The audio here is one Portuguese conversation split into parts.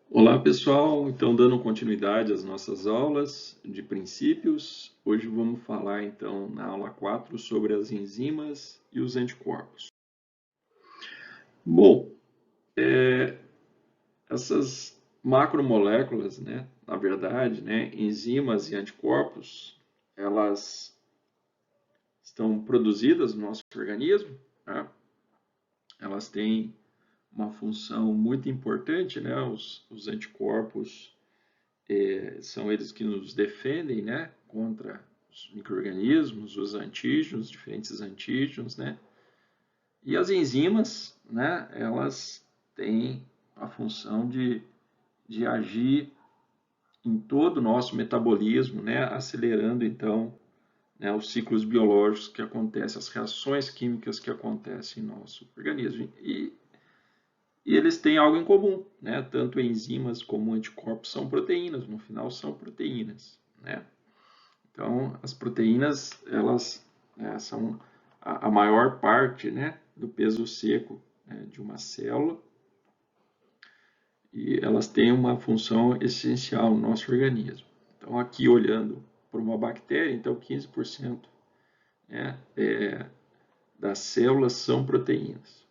Olá pessoal, então dando continuidade às nossas aulas de princípios, hoje vamos falar então na aula 4 sobre as enzimas e os anticorpos. Bom, essas macromoléculas, na verdade, enzimas e anticorpos, elas estão produzidas no nosso organismo, tá? Elas têm uma função muito importante, os anticorpos são eles que nos defendem, contra os micro-organismos, os antígenos, diferentes antígenos, E as enzimas, elas têm a função de agir em todo o nosso metabolismo, acelerando, então, os ciclos biológicos que acontecem, as reações químicas que acontecem em nosso organismo. E eles têm algo em comum, Tanto enzimas como anticorpos são proteínas, no final são proteínas, Então, as proteínas, elas são a maior parte, do peso seco, de uma célula, e elas têm uma função essencial no nosso organismo. Então, aqui olhando para uma bactéria, então 15%, das células são proteínas.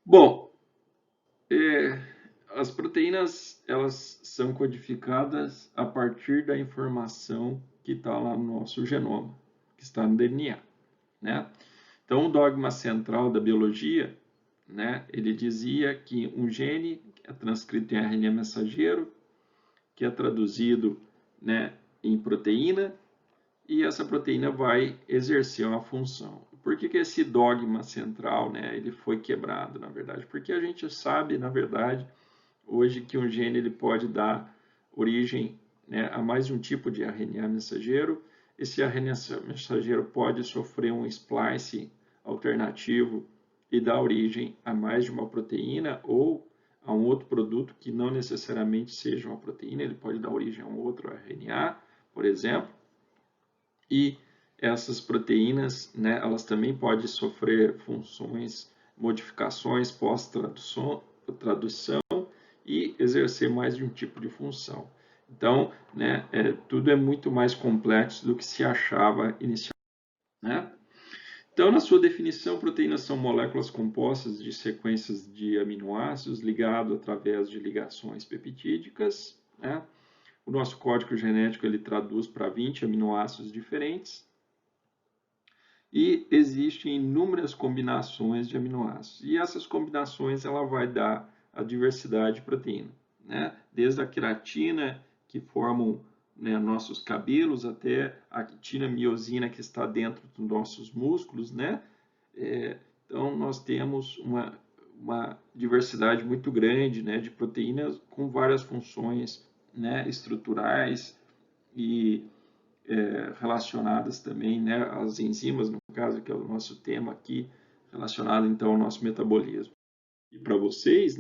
Bom, as proteínas, elas são codificadas a partir da informação que está lá no nosso genoma, que está no DNA, Então, o dogma central da biologia, ele dizia que um gene é transcrito em RNA mensageiro, que é traduzido, em proteína, e essa proteína vai exercer uma função. Por que esse dogma central, ele foi quebrado, na verdade? Porque a gente sabe, na verdade, hoje que um gene ele pode dar origem, a mais de um tipo de RNA mensageiro. Esse RNA mensageiro pode sofrer um splice alternativo e dar origem a mais de uma proteína ou a um outro produto que não necessariamente seja uma proteína, ele pode dar origem a um outro RNA, por exemplo. E essas proteínas, elas também podem sofrer funções, modificações pós-tradução e exercer mais de um tipo de função. Então, tudo é muito mais complexo do que se achava inicialmente. Então, na sua definição, proteínas são moléculas compostas de sequências de aminoácidos ligados através de ligações peptídicas. O nosso código genético ele traduz para 20 aminoácidos diferentes. E existem inúmeras combinações de aminoácidos. E essas combinações ela vai dar a diversidade de proteína, Desde a queratina, que formam nossos cabelos, até a quitina miosina, que está dentro dos nossos músculos, Então, nós temos uma diversidade muito grande, de proteínas com várias funções, estruturais e relacionadas também, às enzimas, no caso, que é o nosso tema aqui, relacionado então ao nosso metabolismo. E para vocês,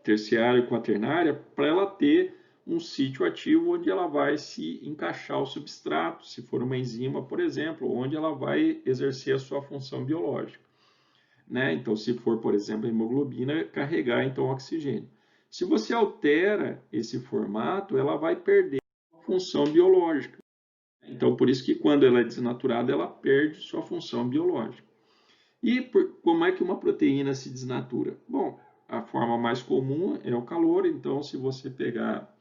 terciária e quaternária, para ela ter um sítio ativo onde ela vai se encaixar o substrato, se for uma enzima, por exemplo, onde ela vai exercer a sua função biológica. Então, se for, por exemplo, a hemoglobina, carregar então o oxigênio. Se você altera esse formato, ela vai perder a função biológica. Então, por isso que quando ela é desnaturada, ela perde sua função biológica. E como é que uma proteína se desnatura? Bom, a forma mais comum é o calor. Então, se você pegar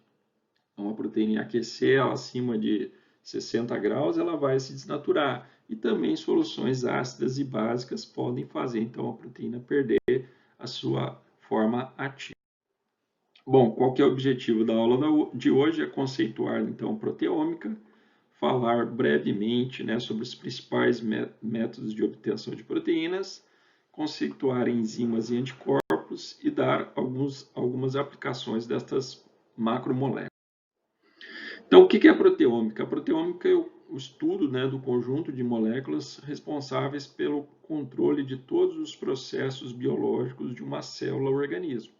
uma proteína e aquecer ela acima de 60 graus, ela vai se desnaturar. E também soluções ácidas e básicas podem fazer, então, a proteína perder a sua forma ativa. Bom, qual que é o objetivo da aula de hoje? É conceituar, então, proteômica, falar brevemente sobre os principais métodos de obtenção de proteínas, conceituar enzimas e anticorpos e dar algumas aplicações destas macromoléculas. Então, o que é a proteômica? A proteômica é o estudo do conjunto de moléculas responsáveis pelo controle de todos os processos biológicos de uma célula ou organismo.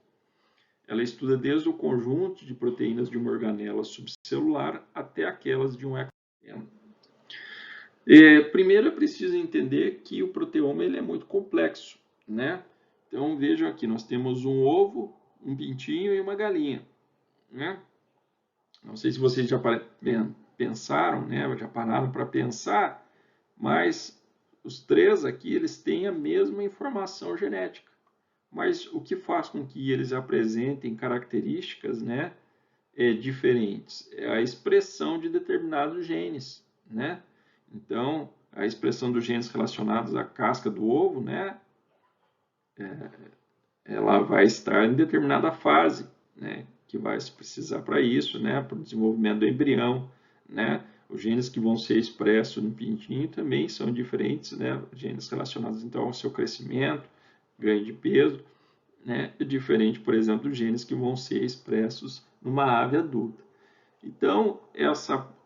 Ela estuda desde o conjunto de proteínas de uma organela subcelular até aquelas de um ecossistema. Primeiro é preciso entender que o proteoma ele é muito complexo, Então vejam aqui, nós temos um ovo, um pintinho e uma galinha, né? Não sei se vocês já pensaram, né? Já pararam para pensar, mas os três aqui eles têm a mesma informação genética. Mas o que faz com que eles apresentem características, né, diferentes? É a expressão de determinados genes, né? Então, a expressão dos genes relacionados à casca do ovo, né, ela vai estar em determinada fase, né, que vai se precisar para isso, né, para o desenvolvimento do embrião, né? Os genes que vão ser expressos no pintinho também são diferentes, né? Genes relacionados então ao seu crescimento, ganho de peso, né? É diferente, por exemplo, dos genes que vão ser expressos numa ave adulta. Então,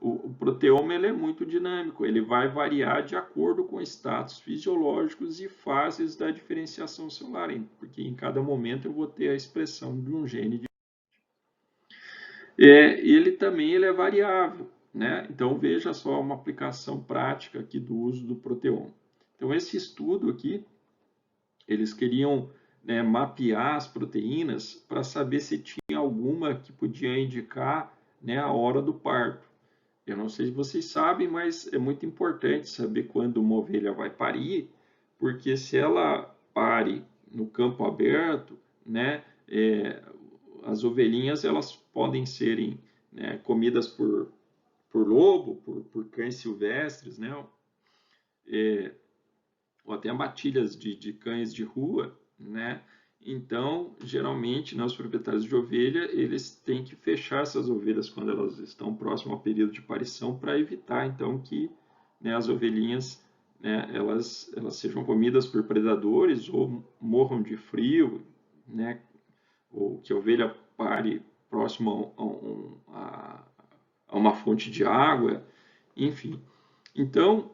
o proteoma ele é muito dinâmico, ele vai variar de acordo com status fisiológicos e fases da diferenciação celular, porque em cada momento eu vou ter a expressão de um gene. Ele também é variável, né? Então, veja só uma aplicação prática aqui do uso do proteoma. Então, esse estudo aqui, eles queriam, né, mapear as proteínas para saber se tinha alguma que podia indicar, né, a hora do parto. Eu não sei se vocês sabem, mas é muito importante saber quando uma ovelha vai parir, porque se ela pare no campo aberto, né, as ovelhinhas elas podem serem, né, comidas por lobo, por cães silvestres, né, ou até matilhas de cães de rua, né? Então, geralmente, né, os proprietários de ovelha, eles têm que fechar essas ovelhas quando elas estão próximas ao período de parição para evitar, então, que, né, as ovelhinhas, né, elas sejam comidas por predadores ou morram de frio, né, ou que a ovelha pare próximo a uma fonte de água, enfim. Então,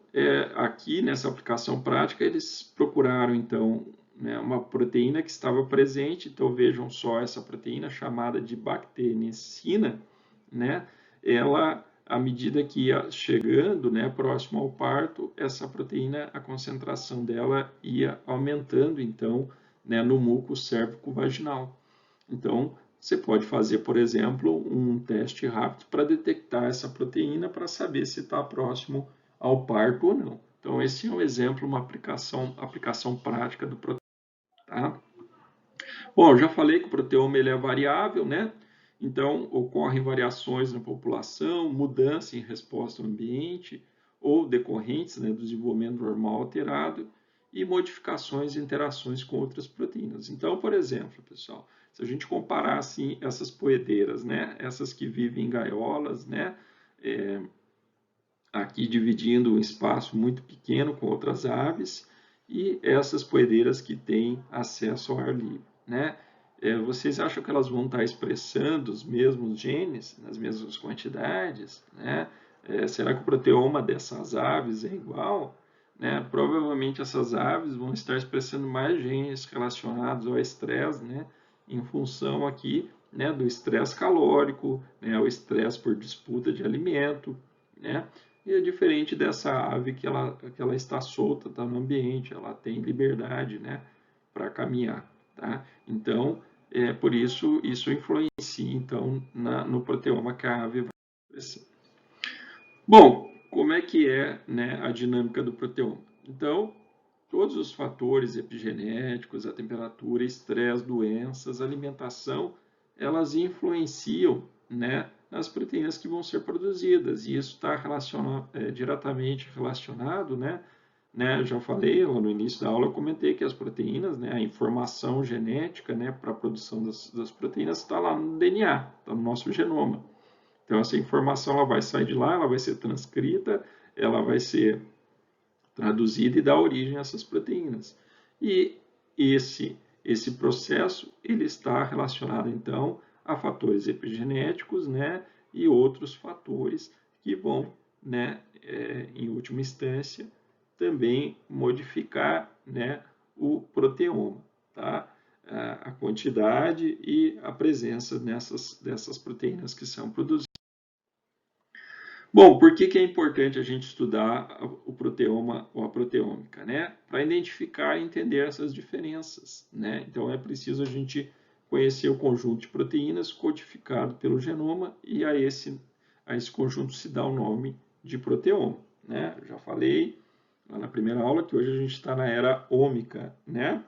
aqui nessa aplicação prática, eles procuraram, então, né, uma proteína que estava presente. Então, vejam só essa proteína chamada de bacterinicina, né? Ela, à medida que ia chegando, né, próximo ao parto, essa proteína, a concentração dela ia aumentando, então, né, no muco cérvico-vaginal. Então, você pode fazer, por exemplo, um teste rápido para detectar essa proteína para saber se está próximo ao parto ou não. Então, esse é um exemplo, uma aplicação prática do proteoma. Tá? Bom, eu já falei que o proteoma ele é variável, né? Então, ocorrem variações na população, mudança em resposta ao ambiente ou decorrentes, né, do desenvolvimento normal alterado e modificações e interações com outras proteínas. Então, por exemplo, pessoal, se a gente comparar assim essas poedeiras, né, essas que vivem em gaiolas, né, aqui dividindo um espaço muito pequeno com outras aves, e essas poedeiras que têm acesso ao ar livre, né? Vocês acham que elas vão estar expressando os mesmos genes, nas mesmas quantidades, né? Será que o proteoma dessas aves é igual? Né? Provavelmente essas aves vão estar expressando mais genes relacionados ao estresse, né? Em função aqui, né, do estresse calórico, né, o estresse por disputa de alimento, né? E é diferente dessa ave que ela está solta, está no ambiente, ela tem liberdade, né, para caminhar, tá? Então, por isso influencia então no proteoma que a ave vai expressar. Bom, como é que é, né, a dinâmica do proteoma? Então, todos os fatores epigenéticos, a temperatura, estresse, doenças, alimentação, elas influenciam, né, nas proteínas que vão ser produzidas. E isso está diretamente relacionado, né? Já falei lá no início da aula, eu comentei que as proteínas, né, a informação genética, né, para a produção das proteínas está lá no DNA, está no nosso genoma. Então, essa informação ela vai sair de lá, ela vai ser transcrita, ela vai ser traduzida e dar origem a essas proteínas. E esse processo ele está relacionado, então, a fatores epigenéticos, né, e outros fatores que vão, né, em última instância, também modificar, né, o proteoma, tá? A quantidade e a presença dessas proteínas que são produzidas. Bom, por que é importante a gente estudar o proteoma ou a proteômica, né? Para identificar e entender essas diferenças, né? Então é preciso a gente conhecer o conjunto de proteínas codificado pelo genoma e a esse conjunto se dá o nome de proteoma, né? Eu já falei lá na primeira aula que hoje a gente está na era ômica, né?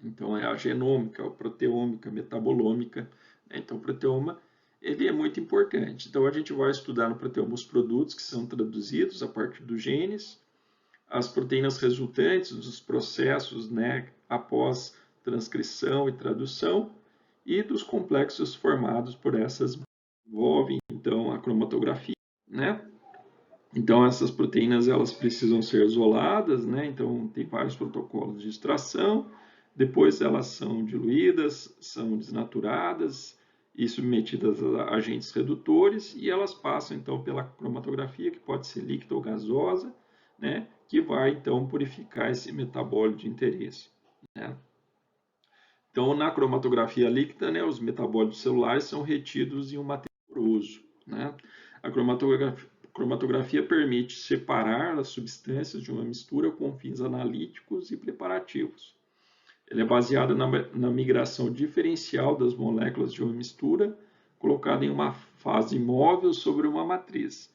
Então é a genômica, a proteômica, a metabolômica, né? Então o proteoma ele é muito importante. Então a gente vai estudar no proteoma os produtos que são traduzidos a partir dos genes, as proteínas resultantes dos processos, né, após transcrição e tradução, e dos complexos formados por essas envolvem então a cromatografia, né? Então essas proteínas elas precisam ser isoladas, né? Então tem vários protocolos de extração. Depois elas são diluídas, são desnaturadas e submetidas a agentes redutores e elas passam então pela cromatografia, que pode ser líquida ou gasosa, né? Que vai então purificar esse metabólito de interesse, né? Então na cromatografia líquida, né, os metabólitos celulares são retidos em um material poroso, né? A cromatografia permite separar as substâncias de uma mistura com fins analíticos e preparativos. Ele é baseado na migração diferencial das moléculas de uma mistura, colocada em uma fase móvel sobre uma matriz.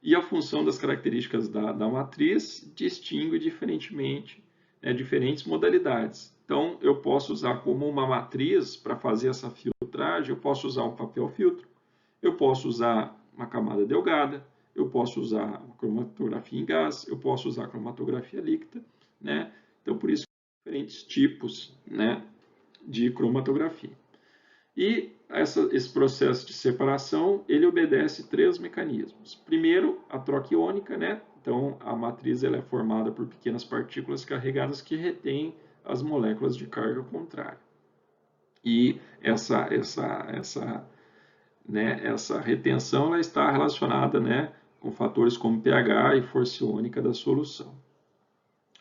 E a função das características da matriz distingue diferentemente, né, diferentes modalidades. Então, eu posso usar como uma matriz para fazer essa filtragem, eu posso usar um papel filtro, eu posso usar uma camada delgada, eu posso usar uma cromatografia em gás, eu posso usar cromatografia líquida, né? Então, por isso, diferentes tipos, né, de cromatografia. E esse processo de separação, ele obedece três mecanismos. Primeiro, a troca iônica, né? Então, a matriz ela é formada por pequenas partículas carregadas que retêm as moléculas de carga contrária. E essa retenção ela está relacionada, né, com fatores como pH e força iônica da solução.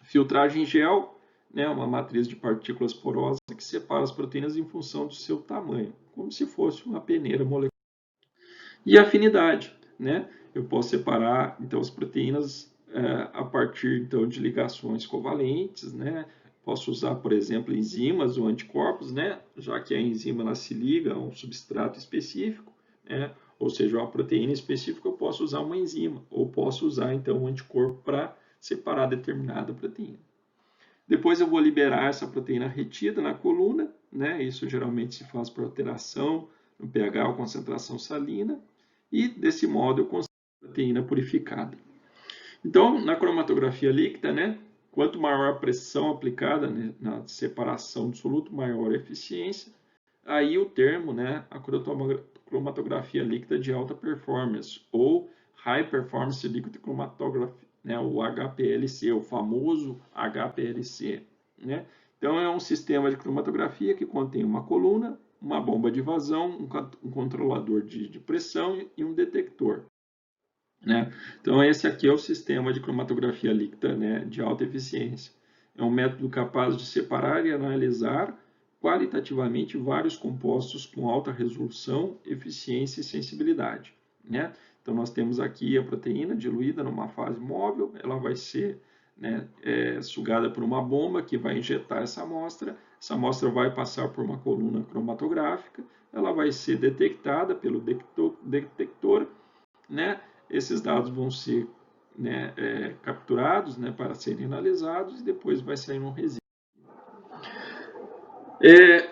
Filtragem em gel, né, uma matriz de partículas porosas que separa as proteínas em função do seu tamanho, como se fosse uma peneira molecular. E afinidade, né? Eu posso separar então as proteínas a partir então de ligações covalentes, né? Posso usar, por exemplo, enzimas ou anticorpos, né? Já que a enzima ela se liga a um substrato específico, né? Ou seja, uma proteína específica, eu posso usar uma enzima, ou posso usar então um anticorpo para separar determinada proteína. Depois eu vou liberar essa proteína retida na coluna, né? Isso geralmente se faz por alteração no pH ou concentração salina, e desse modo eu consigo a proteína purificada. Então, na cromatografia líquida, né? Quanto maior a pressão aplicada, né, na separação do soluto, maior a eficiência. Aí o termo, né, a cromatografia líquida de alta performance, ou High Performance Liquid Chromatography, né, o HPLC, o famoso HPLC. Né? Então, é um sistema de cromatografia que contém uma coluna, uma bomba de vazão, um controlador de pressão e um detector. Né? Então, esse aqui é o sistema de cromatografia líquida, né, de alta eficiência. É um método capaz de separar e analisar qualitativamente vários compostos com alta resolução, eficiência e sensibilidade. Né? Então, nós temos aqui a proteína diluída numa fase móvel, ela vai ser, né, sugada por uma bomba que vai injetar essa amostra vai passar por uma coluna cromatográfica, ela vai ser detectada pelo detector, né? Esses dados vão ser, né, capturados, né, para serem analisados e depois vai sair um resíduo.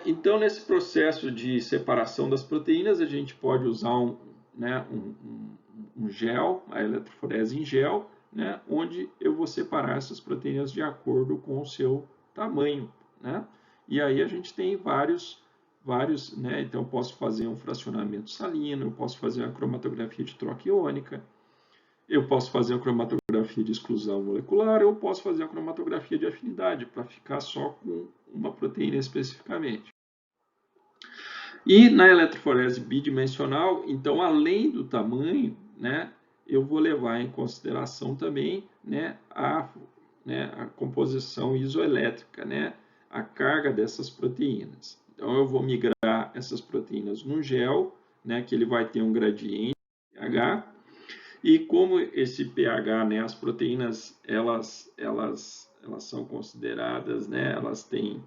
Então, nesse processo de separação das proteínas, a gente pode usar um gel, a eletroforese em gel, né, onde eu vou separar essas proteínas de acordo com o seu tamanho. Né? E aí a gente tem vários, né? Então eu posso fazer um fracionamento salino, eu posso fazer uma cromatografia de troca iônica, eu posso fazer uma cromatografia de exclusão molecular, eu posso fazer uma cromatografia de afinidade, para ficar só com uma proteína especificamente. E na eletroforese bidimensional, então, além do tamanho, né, eu vou levar em consideração também, né, a composição isoelétrica, né, a carga dessas proteínas. Então, eu vou migrar essas proteínas no gel, né, que ele vai ter um gradiente pH, e como esse pH, né, as proteínas, elas são consideradas, né, elas têm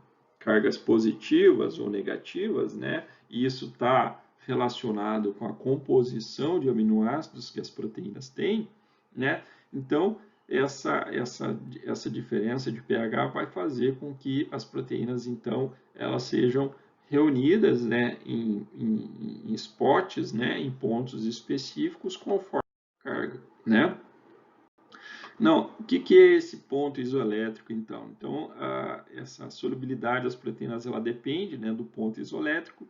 cargas positivas ou negativas, né? E isso está relacionado com a composição de aminoácidos que as proteínas têm, né? Então, essa diferença de pH vai fazer com que as proteínas, então, elas sejam reunidas, né, em spots, né, em pontos específicos conforme a carga, né? Não, o que é esse ponto isoelétrico, então? Então, essa solubilidade das proteínas, ela depende, né, do ponto isoelétrico,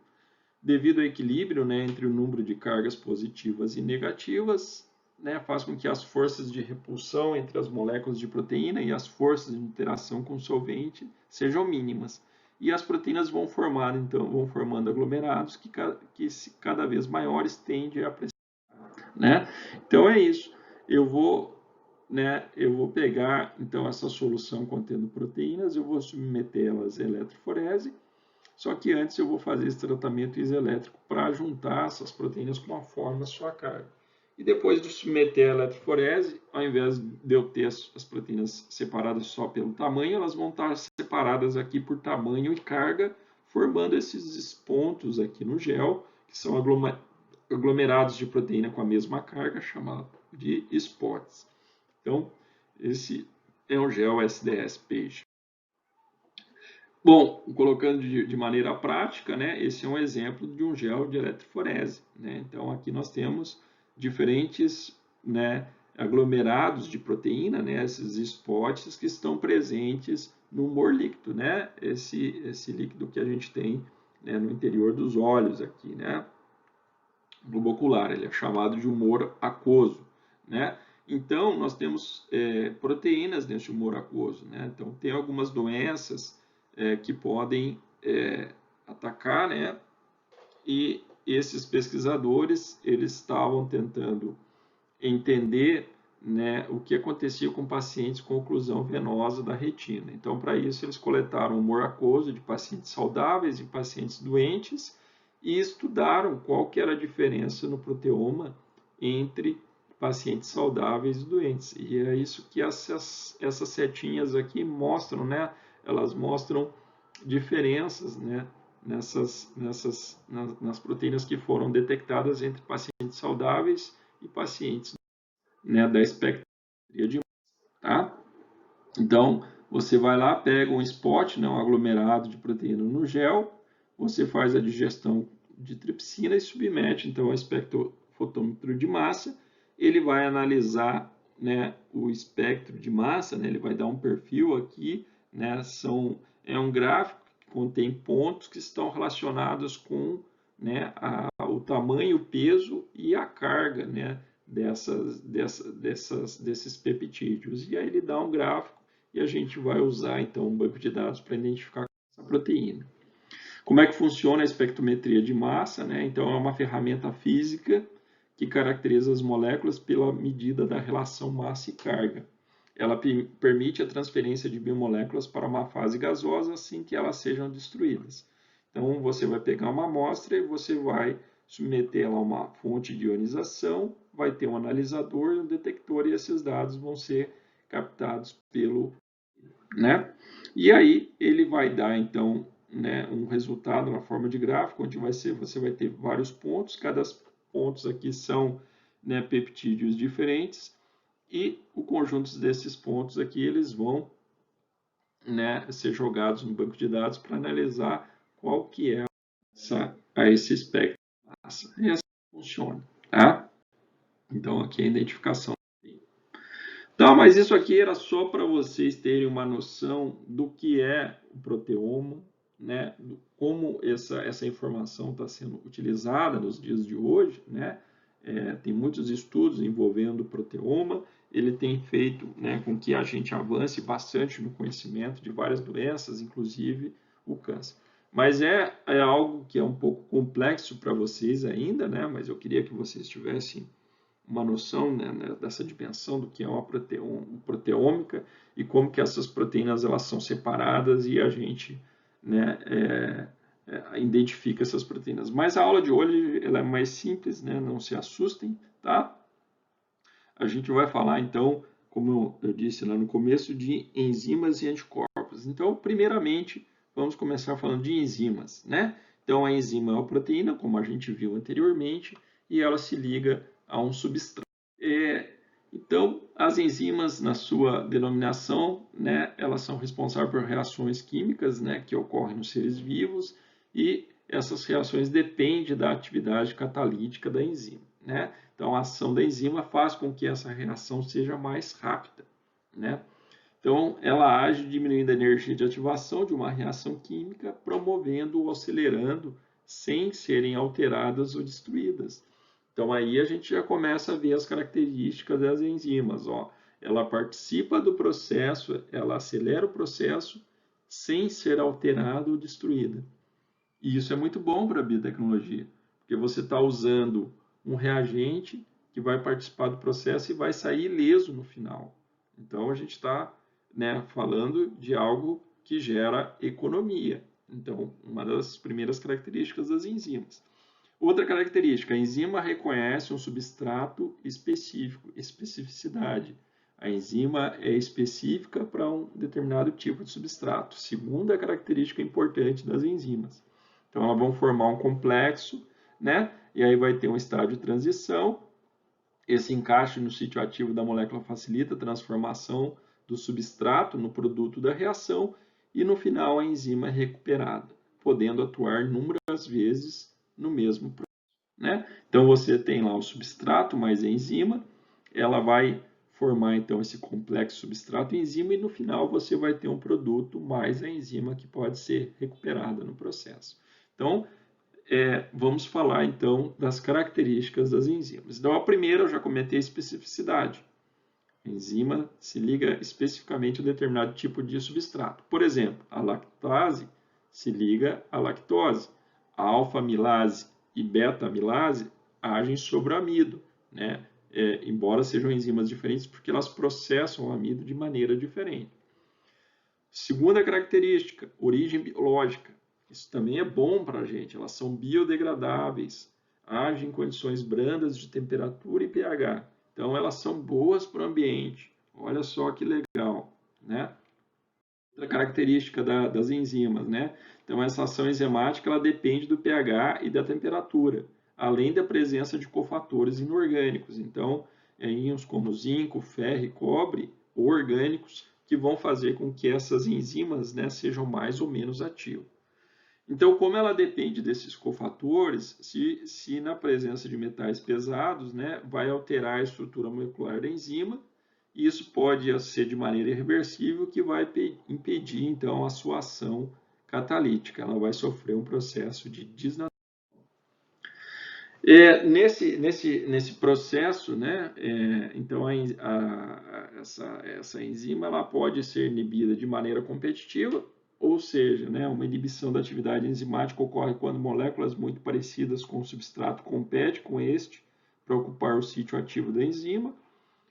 devido ao equilíbrio, né, entre o número de cargas positivas e negativas, né, faz com que as forças de repulsão entre as moléculas de proteína e as forças de interação com o solvente sejam mínimas. E as proteínas vão formando aglomerados que cada vez maiores tendem a pressão, né? Então é isso. Eu vou pegar então essa solução contendo proteínas, eu vou submetê-las à eletroforese, só que antes eu vou fazer esse tratamento isoelétrico para juntar essas proteínas com a forma sua carga. E depois de submeter a eletroforese, ao invés de eu ter as proteínas separadas só pelo tamanho, elas vão estar separadas aqui por tamanho e carga, formando esses pontos aqui no gel, que são aglomerados de proteína com a mesma carga, chamado de spots. Então, esse é um gel SDS-PAGE. Bom, colocando de maneira prática, né, esse é um exemplo de um gel de eletroforese, né? Então, aqui nós temos diferentes, né, aglomerados de proteína, né, esses spots que estão presentes no humor líquido, né? Esse líquido que a gente tem, né, no interior dos olhos aqui, né? Globo ocular, ele é chamado de humor aquoso, né? Então, nós temos proteínas nesse humor aquoso, né? Então, tem algumas doenças que podem atacar, né? E esses pesquisadores, eles estavam tentando entender, né, o que acontecia com pacientes com oclusão venosa da retina. Então, para isso, eles coletaram o humor aquoso de pacientes saudáveis e pacientes doentes e estudaram qual que era a diferença no proteoma entre pacientes saudáveis e doentes. E é isso que essas setinhas aqui mostram, né? Elas mostram diferenças, né, nas proteínas que foram detectadas entre pacientes saudáveis e pacientes, né, da espectrometria de massa, tá? Então, você vai lá, pega um spot, né, um aglomerado de proteína no gel, você faz a digestão de tripsina e submete, então, ao espectrofotômetro de massa, ele vai analisar, né, o espectro de massa, né, ele vai dar um perfil aqui, né, é um gráfico que contém pontos que estão relacionados com, né, o tamanho, o peso e a carga, né, desses peptídeos. E aí ele dá um gráfico e a gente vai usar, então, um banco de dados para identificar essa proteína. Como é que funciona a espectrometria de massa, né? Então, é uma ferramenta física que caracteriza as moléculas pela medida da relação massa e carga. Ela permite a transferência de biomoléculas para uma fase gasosa assim que elas sejam destruídas. Então, você vai pegar uma amostra e você vai submetê-la a uma fonte de ionização, vai ter um analisador e um detector, e esses dados vão ser captados pelo, né? E aí ele vai dar, então, né, um resultado na forma de gráfico, onde você vai ter vários pontos, cada pontos aqui são, né, peptídeos diferentes, e o conjunto desses pontos aqui, eles vão, né, ser jogados no banco de dados para analisar qual que é esse espectro de massa. E assim funciona, tá? Então, aqui é a identificação. Tá, mas isso aqui era só para vocês terem uma noção do que é o proteoma, né? Como essa informação está sendo utilizada nos dias de hoje, né? Tem muitos estudos envolvendo o proteoma, ele tem feito, né, com que a gente avance bastante no conhecimento de várias doenças, inclusive o câncer. Mas é algo que é um pouco complexo para vocês ainda, né? Mas eu queria que vocês tivessem uma noção, né, dessa dimensão do que é uma proteômica e como que essas proteínas elas são separadas e a gente, né, identifica essas proteínas. Mas a aula de hoje ela é mais simples, né, não se assustem, tá? A gente vai falar então, como eu disse lá no começo, de enzimas e anticorpos. Então, primeiramente, vamos começar falando de enzimas, né? Então, a enzima é uma proteína, como a gente viu anteriormente, e ela se liga a um substrato. Então, as enzimas, na sua denominação, né, elas são responsáveis por reações químicas, né, que ocorrem nos seres vivos, e essas reações dependem da atividade catalítica da enzima, né? Então, a ação da enzima faz com que essa reação seja mais rápida, né? Então, ela age diminuindo a energia de ativação de uma reação química, promovendo ou acelerando sem serem alteradas ou destruídas. Então, aí a gente já começa a ver as características das enzimas. Ó. Ela participa do processo, ela acelera o processo sem ser alterada ou destruída. E isso é muito bom para a biotecnologia, porque você está usando um reagente que vai participar do processo e vai sair ileso no final. Então, a gente está, né, falando de algo que gera economia. Então, uma das primeiras características das enzimas. Outra característica, a enzima reconhece um substrato específico, especificidade. A enzima é específica para um determinado tipo de substrato. Segunda característica importante das enzimas. Então, elas vão formar um complexo, né? E aí vai ter um estágio de transição. Esse encaixe no sítio ativo da molécula facilita a transformação do substrato no produto da reação e, no final, a enzima é recuperada, podendo atuar inúmeras vezes no mesmo processo, né? Então, você tem lá o substrato mais a enzima, ela vai formar, então, esse complexo substrato e enzima e, no final, você vai ter um produto mais a enzima que pode ser recuperada no processo. Então, vamos falar então das características das enzimas. Então, a primeira eu já comentei a especificidade. A enzima se liga especificamente a determinado tipo de substrato. Por exemplo, a lactase se liga à lactose. A alfa-amilase e beta-amilase agem sobre o amido, né? Embora sejam enzimas diferentes, porque elas processam o amido de maneira diferente. Segunda característica, origem biológica. Isso também é bom para a gente. Elas são biodegradáveis, agem em condições brandas de temperatura e pH. Então, elas são boas para o ambiente. Olha só que legal, né? Outra característica das enzimas, né? Então, essa ação enzimática ela depende do pH e da temperatura, além da presença de cofatores inorgânicos. Então, íons como zinco, ferro e cobre, ou orgânicos, que vão fazer com que essas enzimas, né, sejam mais ou menos ativas. Então, como ela depende desses cofatores, se na presença de metais pesados, né, vai alterar a estrutura molecular da enzima, e isso pode ser de maneira irreversível, que vai impedir, então, a sua ação catalítica. Ela vai sofrer um processo de desnaturação. Nesse processo, né, então essa enzima ela pode ser inibida de maneira competitiva, ou seja, né, uma inibição da atividade enzimática ocorre quando moléculas muito parecidas com o substrato competem com este para ocupar o sítio ativo da enzima,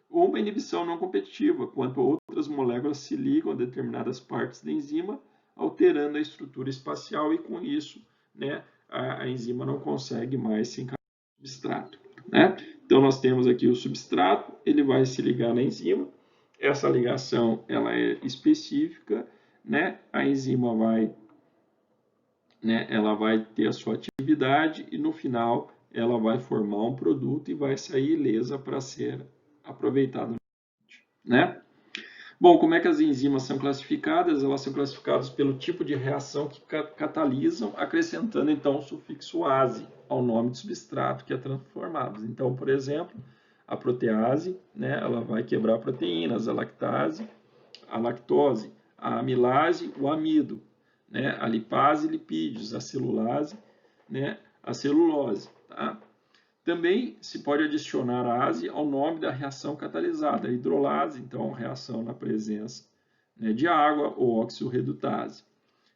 ou uma inibição não competitiva, quando outras moléculas se ligam a determinadas partes da enzima, alterando a estrutura espacial e com isso, né, a enzima não consegue mais se encaixar substrato, né? Então nós temos aqui o substrato, ele vai se ligar na enzima. Essa ligação ela é específica, né? A enzima vai, né? Ela vai ter a sua atividade e no final ela vai formar um produto e vai sair ilesa para ser aproveitada, né? Bom, como é que as enzimas são classificadas? Elas são classificadas pelo tipo de reação que catalisam, acrescentando então o sufixo ase ao nome do substrato que é transformado. Então, por exemplo, a protease, né, ela vai quebrar proteínas, a lactase, a lactose, a amilase, o amido, né, a lipase, lipídios, a celulase, né, a celulose, tá? Também se pode adicionar ase ao nome da reação catalisada, a hidrolase, então reação na presença, né, de água, ou oxirredutase.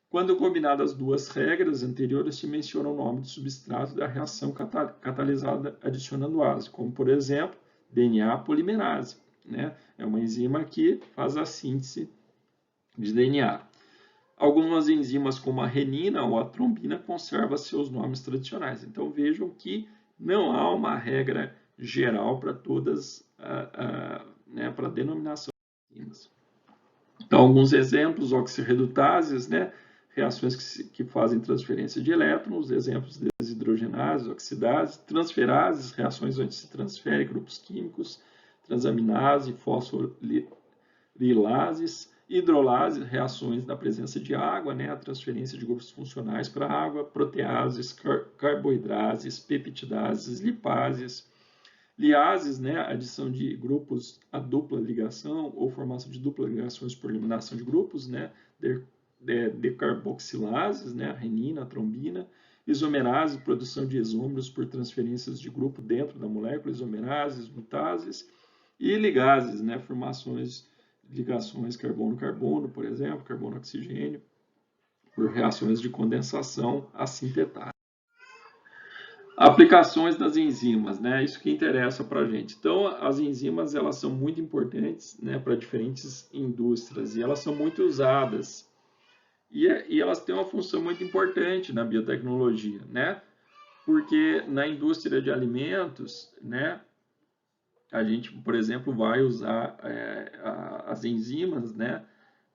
Quando combinadas as duas regras anteriores, se menciona o nome do substrato da reação catalisada adicionando ase, como por exemplo, DNA polimerase, né? É uma enzima que faz a síntese de DNA. Algumas enzimas, como a renina ou a trombina, conservam seus nomes tradicionais. Então vejam que não há uma regra geral para todas, né, para a denominação de enzimas. Então, alguns exemplos, oxirredutases, né, reações que fazem transferência de elétrons, exemplos desidrogenases, oxidases, transferases, reações onde se transferem grupos químicos, transaminase, fosforilases, hidrolases, reações da presença de água, né, a transferência de grupos funcionais para a água, proteases, carboidrases, peptidases, lipases, liases, né, adição de grupos a dupla ligação ou formação de dupla ligações por eliminação de grupos, né, decarboxilases, né, a renina, a trombina, isomerase, produção de isômeros por transferências de grupo dentro da molécula, isomerases, mutases, e ligases, né, formações de ligações carbono-carbono, por exemplo, carbono-oxigênio, por reações de condensação assintetase. Aplicações das enzimas, né? Isso que interessa para a gente. Então, as enzimas elas são muito importantes, né, para diferentes indústrias e elas são muito usadas. E elas têm uma função muito importante na biotecnologia, né? Porque na indústria de alimentos, né, a gente, por exemplo, vai usar as enzimas, né,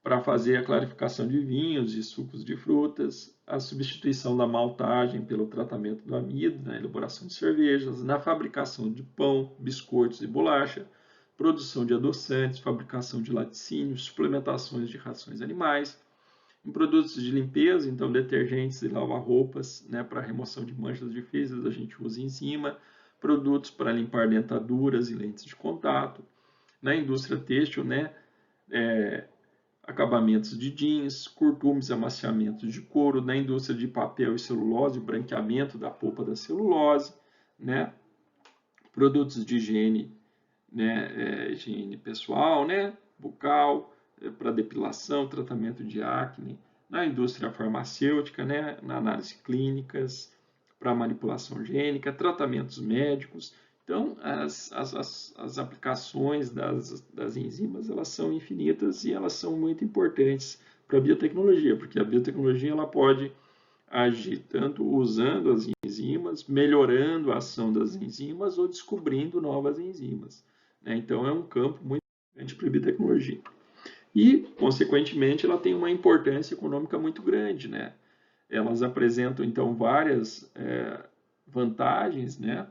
para fazer a clarificação de vinhos e sucos de frutas, a substituição da maltagem pelo tratamento do amido, na elaboração de cervejas, na fabricação de pão, biscoitos e bolacha, produção de adoçantes, fabricação de laticínios, suplementações de rações animais, em produtos de limpeza, então detergentes e lava-roupas, né, para remoção de manchas de fezes, a gente usa enzima, produtos para limpar dentaduras e lentes de contato, na indústria têxtil, né, acabamentos de jeans, curtumes, amaciamentos de couro, na indústria de papel e celulose, o branqueamento da polpa da celulose, né, produtos de higiene, né, higiene pessoal, né, bucal, para depilação, tratamento de acne, na indústria farmacêutica, né, na análise clínicas, para manipulação gênica, tratamentos médicos. Então, as aplicações das enzimas elas são infinitas e elas são muito importantes para a biotecnologia, porque a biotecnologia ela pode agir tanto usando as enzimas, melhorando a ação das enzimas ou descobrindo novas enzimas, né? Então, é um campo muito importante para a biotecnologia. E, consequentemente, ela tem uma importância econômica muito grande, né? Elas apresentam, então, várias vantagens, né?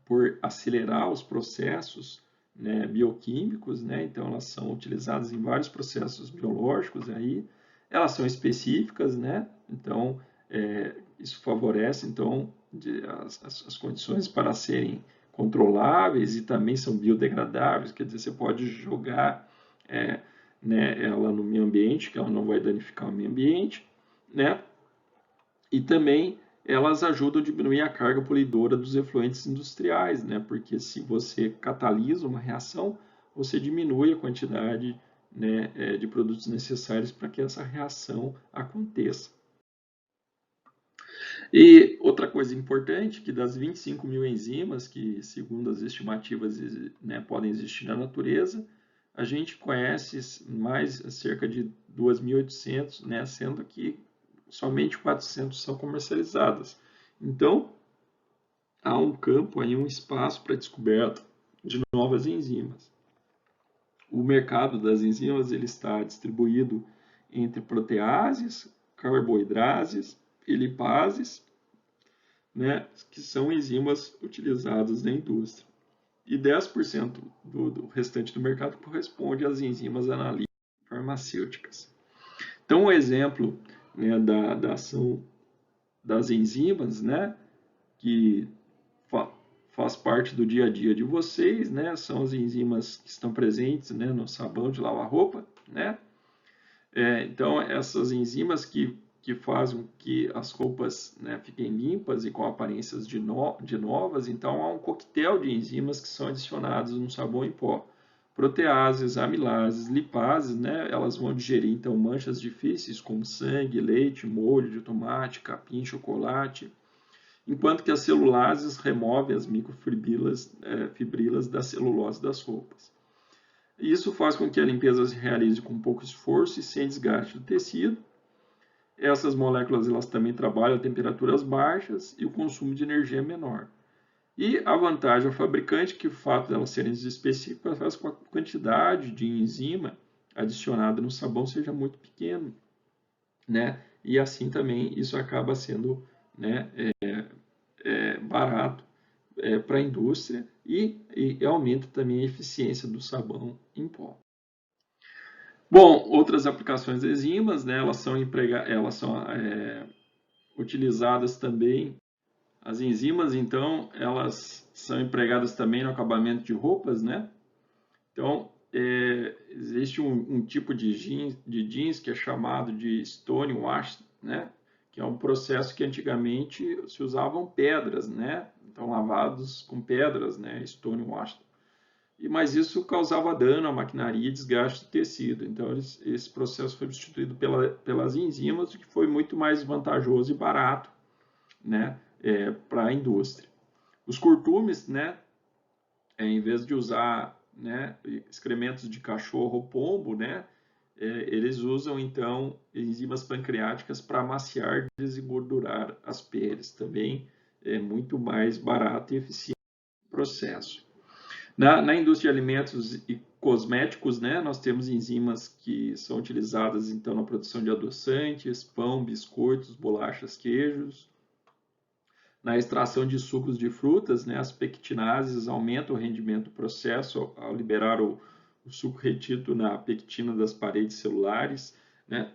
Por acelerar os processos, né, bioquímicos, né? Então, elas são utilizadas em vários processos biológicos aí. Elas são específicas, né? Então, isso favorece, então, as condições para serem controláveis e também são biodegradáveis, quer dizer, você pode jogar né, ela no meio ambiente, que ela não vai danificar o meio ambiente, né? E também elas ajudam a diminuir a carga poluidora dos efluentes industriais, né? Porque se você catalisa uma reação, você diminui a quantidade, né, de produtos necessários para que essa reação aconteça. E outra coisa importante, que das 25 mil enzimas que, segundo as estimativas, né, podem existir na natureza, a gente conhece mais cerca de 2.800, né, sendo que somente 400 são comercializadas. Então, há um campo, aí, um espaço para descoberta de novas enzimas. O mercado das enzimas ele está distribuído entre proteases, carboidrases e lipases, né, que são enzimas utilizadas na indústria. E 10% do restante do mercado corresponde às enzimas analíticas farmacêuticas. Então, um exemplo, né, da ação das enzimas, né, que faz parte do dia a dia de vocês, né, são as enzimas que estão presentes, né, no sabão de lavar roupa, né. Então, essas enzimas que fazem com que as roupas, né, fiquem limpas e com aparências de novas, então há um coquetel de enzimas que são adicionadas no sabão em pó. Proteases, amilases, lipases, né, elas vão digerir então manchas difíceis como sangue, leite, molho de tomate, capim, chocolate, enquanto que as celulases removem as microfibrilas da celulose das roupas. Isso faz com que a limpeza se realize com pouco esforço e sem desgaste do tecido. Essas moléculas elas também trabalham a temperaturas baixas e o consumo de energia é menor. E a vantagem ao fabricante é que o fato de elas serem específicas faz com que a quantidade de enzima adicionada no sabão seja muito pequena. né? E assim também isso acaba sendo, né, barato para a indústria e aumenta também a eficiência do sabão em pó. Bom, outras aplicações de enzimas, né, elas são utilizadas também. As enzimas, então, elas são empregadas também no acabamento de roupas, né? Então, existe um tipo de jeans que é chamado de stone wash, né? Que é um processo que antigamente se usavam pedras, né? Então, lavados com pedras, né? Stone wash. Mas isso causava dano à maquinaria e desgaste do tecido. Então, esse processo foi substituído pelas enzimas, o que foi muito mais vantajoso e barato, né? Para a indústria. Os curtumes, né? Em vez de usar, né, excrementos de cachorro ou pombo, né, eles usam então enzimas pancreáticas para amaciar, desengordurar as peles. Também é muito mais barato e eficiente o processo. Na indústria de alimentos e cosméticos, né, nós temos enzimas que são utilizadas então na produção de adoçantes, pão, biscoitos, bolachas, queijos. Na extração de sucos de frutas, né, as pectinases aumentam o rendimento do processo ao liberar o suco retido na pectina das paredes celulares, né?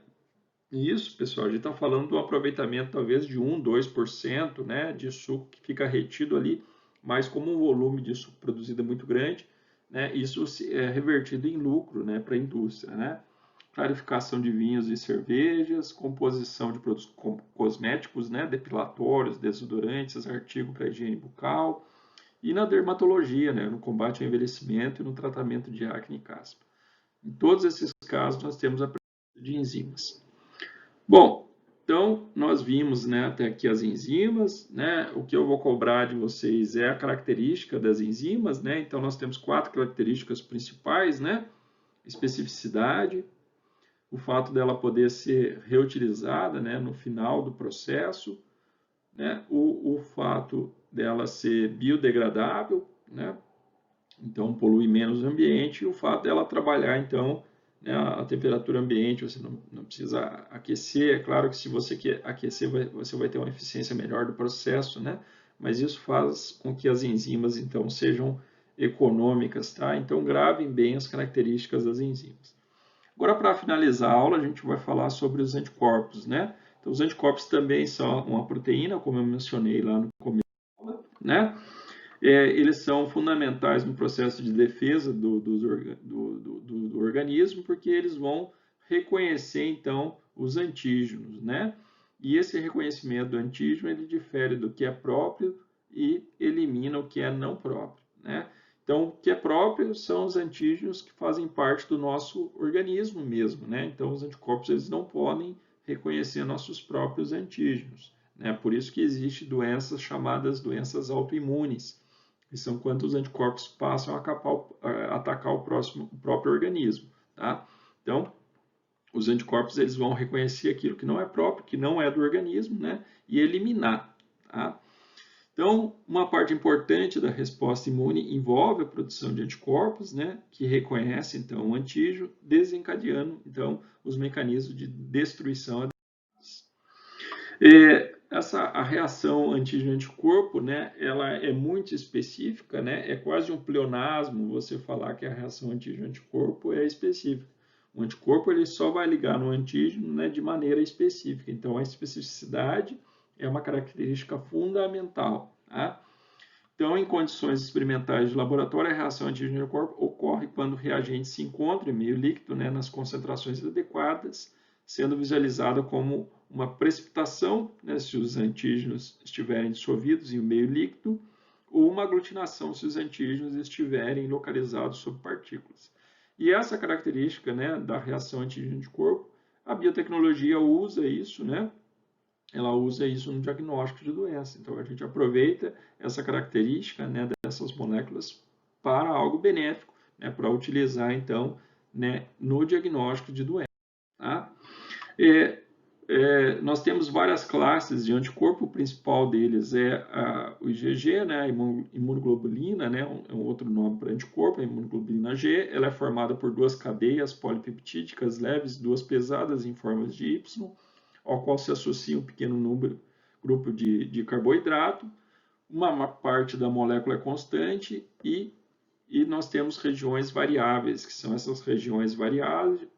E isso, pessoal, a gente está falando do aproveitamento talvez de 1, 2%, né, de suco que fica retido ali, mas como o volume de suco produzido é muito grande, né, isso é revertido em lucro, né, para a indústria, né? Clarificação de vinhos e cervejas, composição de produtos cosméticos, né, depilatórios, desodorantes, artigos para higiene bucal, e na dermatologia, né, no combate ao envelhecimento e no tratamento de acne e caspa. Em todos esses casos, nós temos a presença de enzimas. Bom, então nós vimos, né, até aqui as enzimas, né, o que eu vou cobrar de vocês é a característica das enzimas, né, então nós temos 4 características principais, né, especificidade, o fato dela poder ser reutilizada, né, no final do processo, né, o fato dela ser biodegradável, né, então polui menos o ambiente, e o fato dela trabalhar, então, né, a temperatura ambiente, você não precisa aquecer, é claro que se você quer aquecer, você vai ter uma eficiência melhor do processo, né, mas isso faz com que as enzimas, então, sejam econômicas, tá? Então, gravem bem as características das enzimas. Agora, para finalizar a aula, a gente vai falar sobre os anticorpos, né? Então, os anticorpos também são uma proteína, como eu mencionei lá no começo, né? Eles são fundamentais no processo de defesa do organismo, porque eles vão reconhecer, então, os antígenos, né? E esse reconhecimento do antígeno, ele difere do que é próprio e elimina o que é não próprio, né? Então, o que é próprio são os antígenos que fazem parte do nosso organismo mesmo, né? Então, os anticorpos, eles não podem reconhecer nossos próprios antígenos, né? Por isso que existem doenças chamadas doenças autoimunes, que são quando os anticorpos passam a atacar o próprio organismo, tá? Então, os anticorpos, eles vão reconhecer aquilo que não é próprio, que não é do organismo, né? E eliminar, tá? Então, uma parte importante da resposta imune envolve a produção de anticorpos, né, que reconhece então o antígeno, desencadeando então os mecanismos de destruição. A reação antígeno-anticorpo, né, ela é muito específica, né, é quase um pleonasmo você falar que a reação antígeno-anticorpo é específica. O anticorpo ele só vai ligar no antígeno, né, de maneira específica. Então, a especificidade é uma característica fundamental. Tá? Então, em condições experimentais de laboratório, a reação antígeno-anticorpo ocorre quando o reagente se encontra em meio líquido, né, nas concentrações adequadas, sendo visualizada como uma precipitação, né, se os antígenos estiverem dissolvidos em um meio líquido, ou uma aglutinação se os antígenos estiverem localizados sob partículas. E essa característica, né, da reação antígeno-anticorpo, a biotecnologia usa isso, né, ela usa isso no diagnóstico de doença. Então, a gente aproveita essa característica, né, dessas moléculas para algo benéfico, né, para utilizar, então, né, no diagnóstico de doença. Tá? Nós temos várias classes de anticorpo, o principal deles é o IgG, né, a imunoglobulina, né, é um outro nome para anticorpo, a imunoglobulina G, ela é formada por duas cadeias polipeptídicas leves, duas pesadas em formas de Y, ao qual se associa um pequeno grupo de carboidrato, uma parte da molécula é constante e nós temos regiões variáveis, que são essas regiões variáveis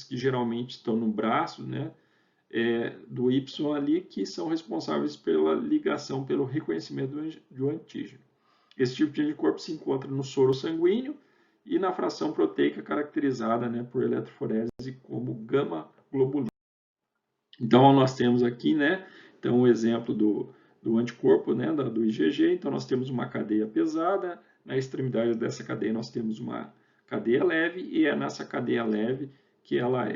que geralmente estão no braço, né, do Y ali, que são responsáveis pela ligação, pelo reconhecimento do antígeno. Esse tipo de anticorpo se encontra no soro sanguíneo e na fração proteica caracterizada, né, por eletroforese como gama-globulina. Então, nós temos aqui, né, então, o exemplo do anticorpo, né, do IgG. Então, nós temos uma cadeia pesada, na extremidade dessa cadeia nós temos uma cadeia leve, e é nessa cadeia leve que ela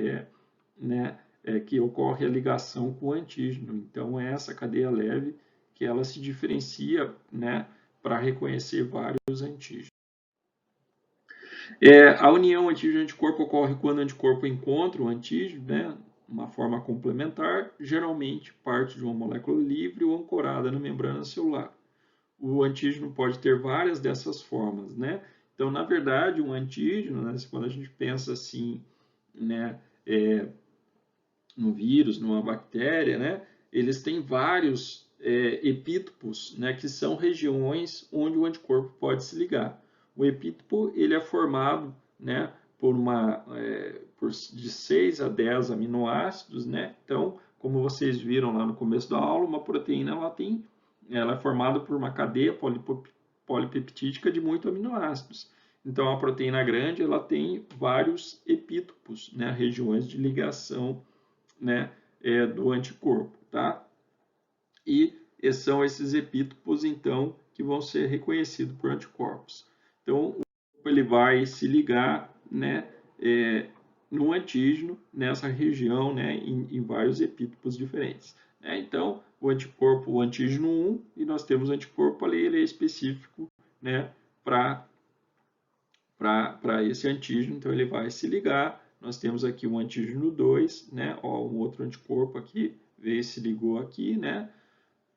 né, que ocorre a ligação com o antígeno. Então, é essa cadeia leve que ela se diferencia, né, para reconhecer vários antígenos. A união antígeno-anticorpo ocorre quando o anticorpo encontra o antígeno, né, uma forma complementar, geralmente parte de uma molécula livre ou ancorada na membrana celular. O antígeno pode ter várias dessas formas, né? Então, na verdade, um antígeno, né, quando a gente pensa assim, né, no vírus, numa bactéria, né, eles têm vários epítopos, né, que são regiões onde o anticorpo pode se ligar. O epítopo ele é formado, né, de 6 a 10 aminoácidos, né? Então, como vocês viram lá no começo da aula, uma proteína ela é formada por uma cadeia polipeptídica de muitos aminoácidos. Então, a proteína grande ela tem vários epítopos, né, regiões de ligação, né, do anticorpo, tá? E são esses epítopos, então, que vão ser reconhecidos por anticorpos. Então, o corpo ele vai se ligar, né, no antígeno, nessa região, né, em vários epítopos diferentes. Né? Então, o anticorpo, o antígeno 1, e nós temos o anticorpo ali, ele é específico, né, para esse antígeno, então ele vai se ligar. Nós temos aqui um antígeno 2, né, ó, um outro anticorpo aqui, veio e se ligou aqui, né,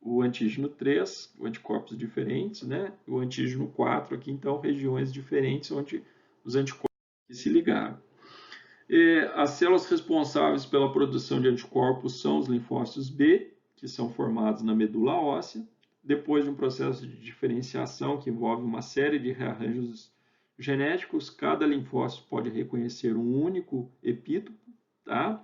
o antígeno 3, anticorpos diferentes, né? O antígeno 4 aqui, então, regiões diferentes onde os anticorpos se ligaram. As células responsáveis pela produção de anticorpos são os linfócitos B, que são formados na medula óssea. Depois de um processo de diferenciação que envolve uma série de rearranjos genéticos, cada linfócito pode reconhecer um único epítopo, tá?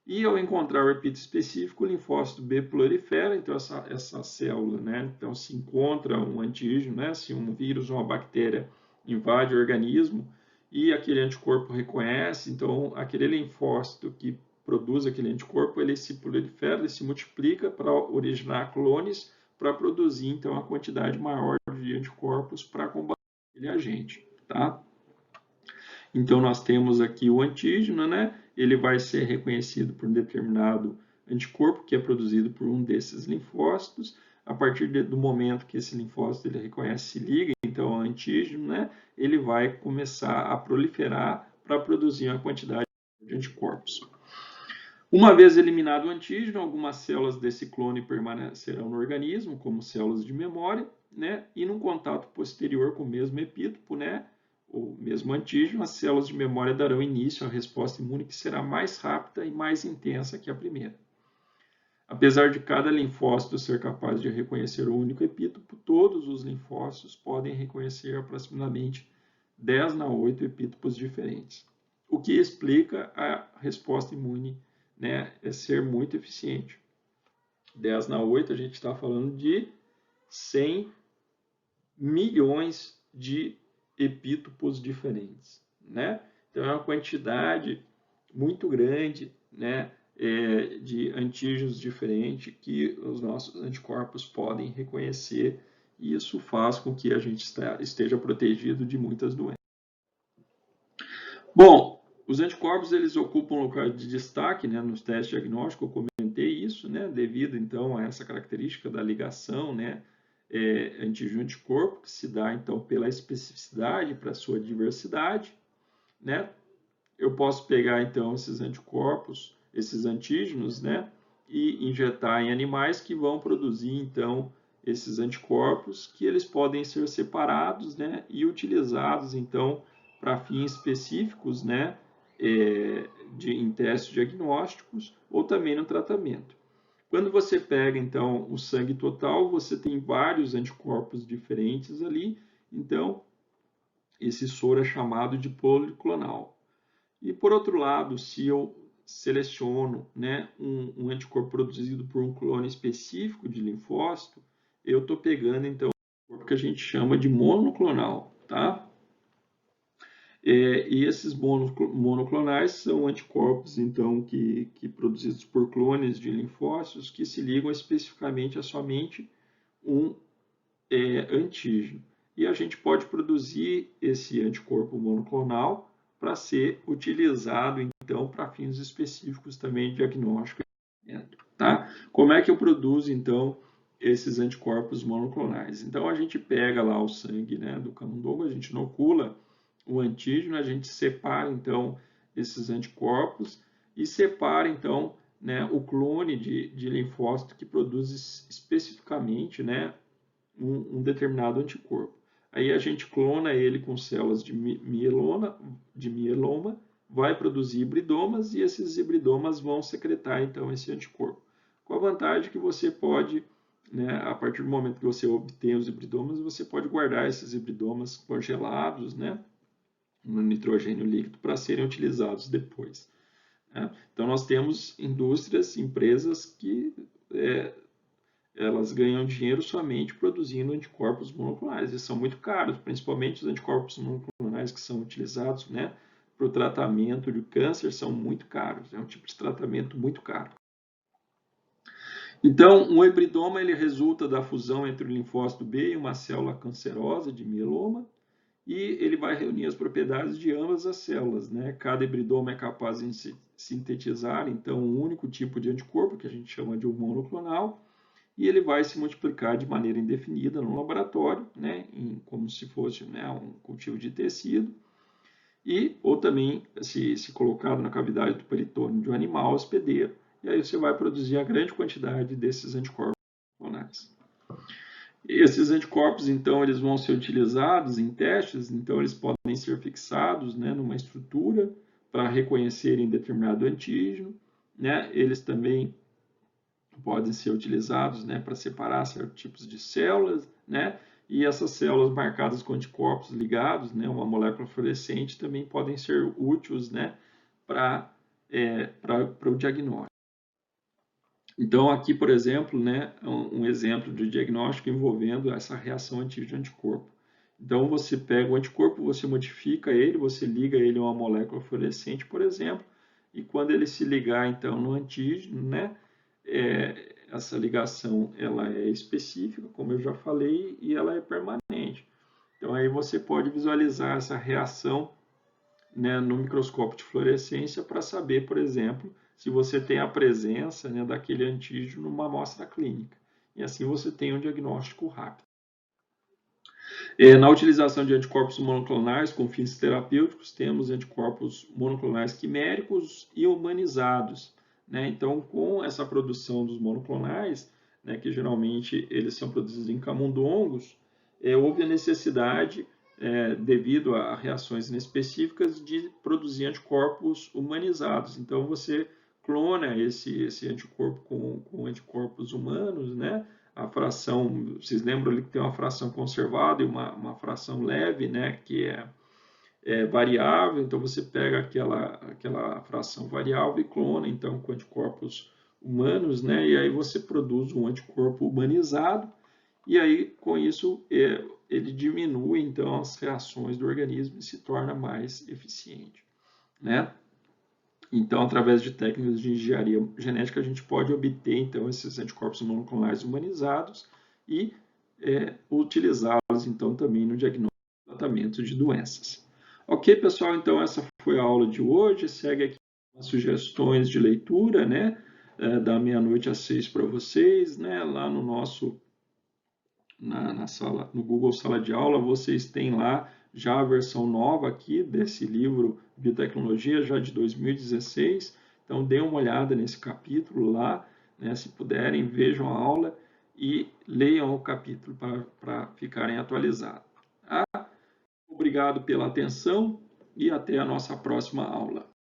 E ao encontrar o epítopo específico, o linfócito B prolifera, então essa célula, né? Então se encontra um antígeno, né? Se um vírus ou uma bactéria invade o organismo e aquele anticorpo reconhece, então aquele linfócito que produz aquele anticorpo, ele se prolifera, ele se multiplica para originar clones, para produzir então a quantidade maior de anticorpos para combater aquele agente, tá? Então, nós temos aqui o antígeno, né? Ele vai ser reconhecido por um determinado anticorpo, que é produzido por um desses linfócitos. A partir do momento que esse linfócito ele reconhece e se liga, então, ao antígeno, né? Ele vai começar a proliferar para produzir uma quantidade de anticorpos. Uma vez eliminado o antígeno, algumas células desse clone permanecerão no organismo, como células de memória, né? E num contato posterior com o mesmo epítopo, né? O mesmo antígeno, as células de memória darão início à resposta imune que será mais rápida e mais intensa que a primeira. Apesar de cada linfócito ser capaz de reconhecer o único epítopo, todos os linfócitos podem reconhecer aproximadamente 10⁸ epítopos diferentes, o que explica a resposta imune, né, ser muito eficiente. 10⁸ a gente está falando de 100 milhões de epítopos diferentes, né? Então, é uma quantidade muito grande, né, de antígenos diferentes que os nossos anticorpos podem reconhecer, e isso faz com que a gente esteja protegido de muitas doenças. Bom, os anticorpos eles ocupam um lugar de destaque, né, nos testes diagnósticos, eu comentei isso, né, devido então a essa característica da ligação, né, antígeno-anticorpo, que se dá então pela especificidade, para sua diversidade, né? Eu posso pegar então esses anticorpos, esses antígenos, né, e injetar em animais que vão produzir então esses anticorpos, que eles podem ser separados, né, e utilizados então para fins específicos, né, em testes diagnósticos ou também no tratamento. Quando você pega, então, o sangue total, você tem vários anticorpos diferentes ali, então, esse soro é chamado de policlonal. E, por outro lado, se eu seleciono, né, um anticorpo produzido por um clone específico de linfócito, eu estou pegando, então, um corpo que a gente chama de monoclonal, tá? E esses monoclonais são anticorpos, então, que produzidos por clones de linfócitos que se ligam especificamente a somente um antígeno. E a gente pode produzir esse anticorpo monoclonal para ser utilizado, então, para fins específicos também de diagnóstico. Tá? Como é que eu produzo, então, esses anticorpos monoclonais? Então, a gente pega lá o sangue, né, do camundongo, a gente inocula o antígeno, a gente separa, então, esses anticorpos e separa, então, né, o clone de linfócito que produz especificamente, né, um determinado anticorpo. Aí a gente clona ele com células de mieloma, vai produzir hibridomas e esses hibridomas vão secretar, então, esse anticorpo. Com a vantagem que você pode, né, a partir do momento que você obtém os hibridomas, você pode guardar esses hibridomas congelados, né, no nitrogênio líquido para serem utilizados depois. Né? Então, nós temos indústrias, empresas que elas ganham dinheiro somente produzindo anticorpos monoclonais. Eles são muito caros, principalmente os anticorpos monoclonais que são utilizados, né, para o tratamento de câncer, são muito caros. É um tipo de tratamento muito caro. Então, um hibridoma ele resulta da fusão entre o linfócito B e uma célula cancerosa de mieloma, e ele vai reunir as propriedades de ambas as células, né? Cada hibridoma é capaz de sintetizar, então, um único tipo de anticorpo, que a gente chama de monoclonal, e ele vai se multiplicar de maneira indefinida no laboratório, né? Como se fosse, né, um cultivo de tecido, ou também, se colocado na cavidade do peritônio de um animal hospedeiro, e aí você vai produzir a grande quantidade desses anticorpos monoclonais. Esses anticorpos, então, eles vão ser utilizados em testes, então eles podem ser fixados, né, numa estrutura para reconhecerem determinado antígeno, né? Eles também podem ser utilizados, né, para separar certos tipos de células, né? E essas células marcadas com anticorpos ligados, né, uma molécula fluorescente, também podem ser úteis, né, para o diagnóstico. Então, aqui, por exemplo, né, um exemplo de diagnóstico envolvendo essa reação antígeno-anticorpo. Então, você pega o anticorpo, você modifica ele, você liga ele a uma molécula fluorescente, por exemplo, e quando ele se ligar, então, no antígeno, né, essa ligação ela é específica, como eu já falei, e ela é permanente. Então, aí você pode visualizar essa reação, né, no microscópio de fluorescência para saber, por exemplo, se você tem a presença, né, daquele antígeno numa amostra clínica. E assim você tem um diagnóstico rápido. Na utilização de anticorpos monoclonais com fins terapêuticos, temos anticorpos monoclonais quiméricos e humanizados. Né? Então, com essa produção dos monoclonais, né, que geralmente eles são produzidos em camundongos, houve a necessidade, devido a reações inespecíficas, de produzir anticorpos humanizados. Então, você clona esse anticorpo com anticorpos humanos, né? A fração, vocês lembram ali que tem uma fração conservada e uma fração leve, né, que é variável, então você pega aquela fração variável e clona, então, com anticorpos humanos, né, e aí você produz um anticorpo humanizado, e aí, com isso, ele diminui, então, as reações do organismo e se torna mais eficiente, né? Então, através de técnicas de engenharia genética, a gente pode obter, então, esses anticorpos monoclonais humanizados e utilizá-los, então, também no diagnóstico e tratamento de doenças. Ok, pessoal? Então, essa foi a aula de hoje. Segue aqui as sugestões de leitura, né? Da meia-noite às 6 para vocês, né? Lá no nosso na sala, no Google Sala de Aula, vocês têm lá já a versão nova aqui desse livro Biotecnologia, já de 2016. Então, dêem uma olhada nesse capítulo lá, né? Se puderem, vejam a aula e leiam o capítulo para ficarem atualizados. Obrigado pela atenção e até a nossa próxima aula.